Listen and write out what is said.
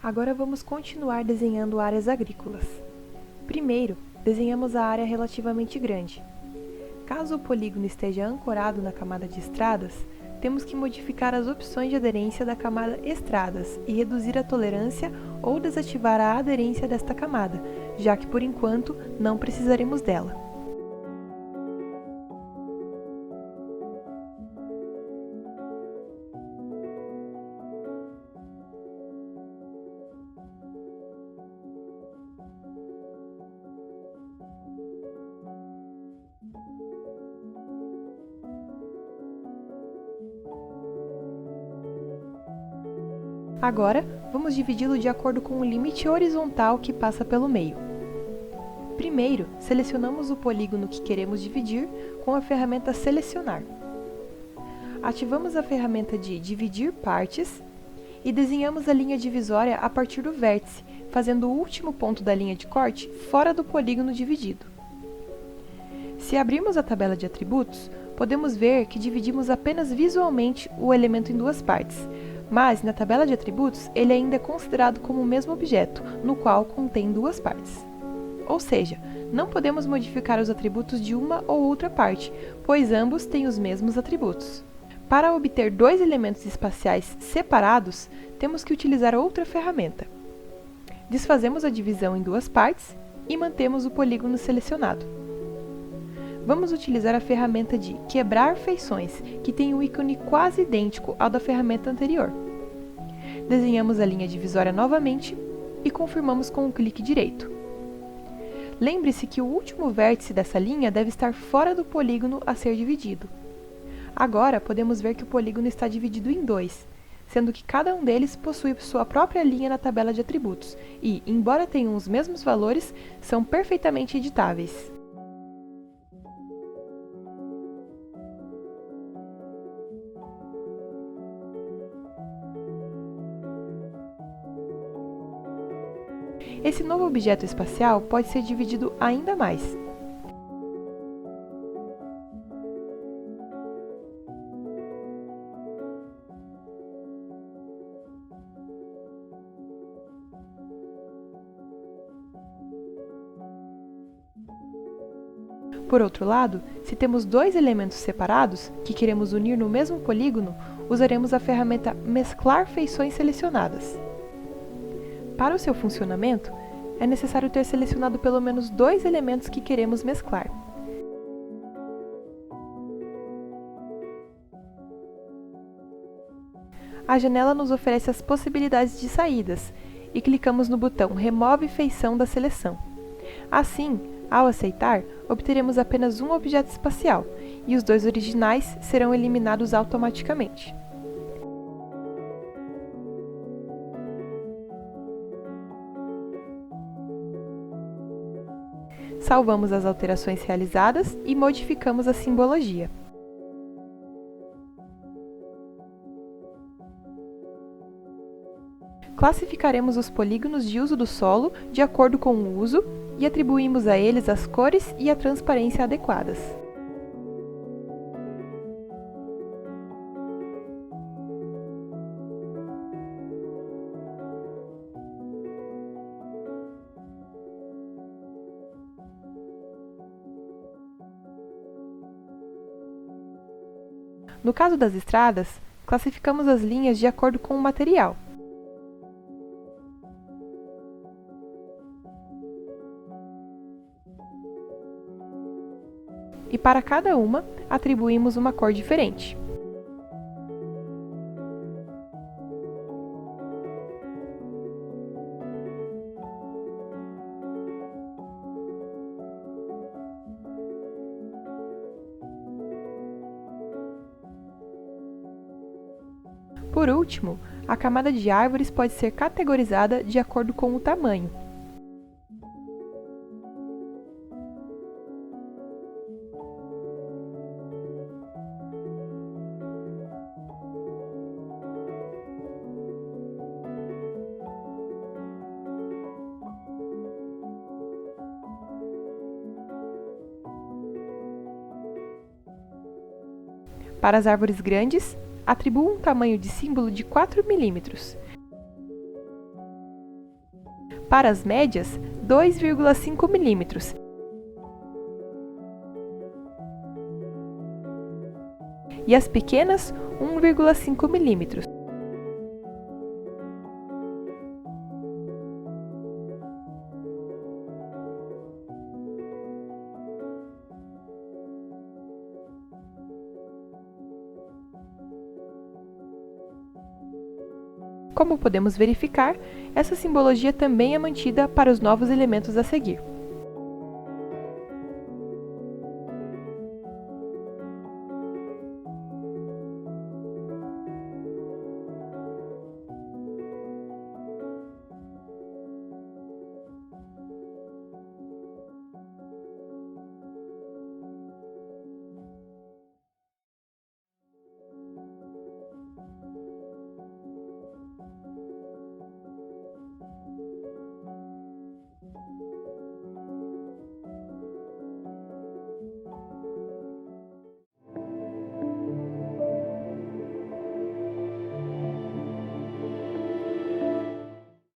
Agora vamos continuar desenhando áreas agrícolas. Primeiro, desenhamos a área relativamente grande. Caso o polígono esteja ancorado na camada de estradas, temos que modificar as opções de aderência da camada estradas e reduzir a tolerância ou desativar a aderência desta camada, já que por enquanto não precisaremos dela. Agora, vamos dividi-lo de acordo com o limite horizontal que passa pelo meio. Primeiro, selecionamos o polígono que queremos dividir com a ferramenta Selecionar. Ativamos a ferramenta de Dividir Partes e desenhamos a linha divisória a partir do vértice, fazendo o último ponto da linha de corte fora do polígono dividido. Se abrirmos a tabela de atributos, podemos ver que dividimos apenas visualmente o elemento em duas partes, mas na tabela de atributos ele ainda é considerado como o mesmo objeto, no qual contém duas partes. Ou seja, não podemos modificar os atributos de uma ou outra parte, pois ambos têm os mesmos atributos. Para obter dois elementos espaciais separados, temos que utilizar outra ferramenta. Desfazemos a divisão em duas partes e mantemos o polígono selecionado. Vamos utilizar a ferramenta de Quebrar Feições, que tem um ícone quase idêntico ao da ferramenta anterior. Desenhamos a linha divisória novamente e confirmamos com o clique direito. Lembre-se que o último vértice dessa linha deve estar fora do polígono a ser dividido. Agora, podemos ver que o polígono está dividido em dois, sendo que cada um deles possui sua própria linha na tabela de atributos e, embora tenham os mesmos valores, são perfeitamente editáveis. Esse novo objeto espacial pode ser dividido ainda mais. Por outro lado, se temos dois elementos separados que queremos unir no mesmo polígono, usaremos a ferramenta Mesclar Feições Selecionadas. Para o seu funcionamento, é necessário ter selecionado pelo menos dois elementos que queremos mesclar. A janela nos oferece as possibilidades de saídas e clicamos no botão Remove Feição da seleção. Assim, ao aceitar, obteremos apenas um objeto espacial e os dois originais serão eliminados automaticamente. Salvamos as alterações realizadas e modificamos a simbologia. Classificaremos os polígonos de uso do solo de acordo com o uso e atribuímos a eles as cores e a transparência adequadas. No caso das estradas, classificamos as linhas de acordo com o material. E para cada uma, atribuímos uma cor diferente. Por último, a camada de árvores pode ser categorizada de acordo com o tamanho. Para as árvores grandes, atribua um tamanho de símbolo de 4 mm. Para as médias, 2,5 mm. E as pequenas, 1,5 mm. Como podemos verificar, essa simbologia também é mantida para os novos elementos a seguir.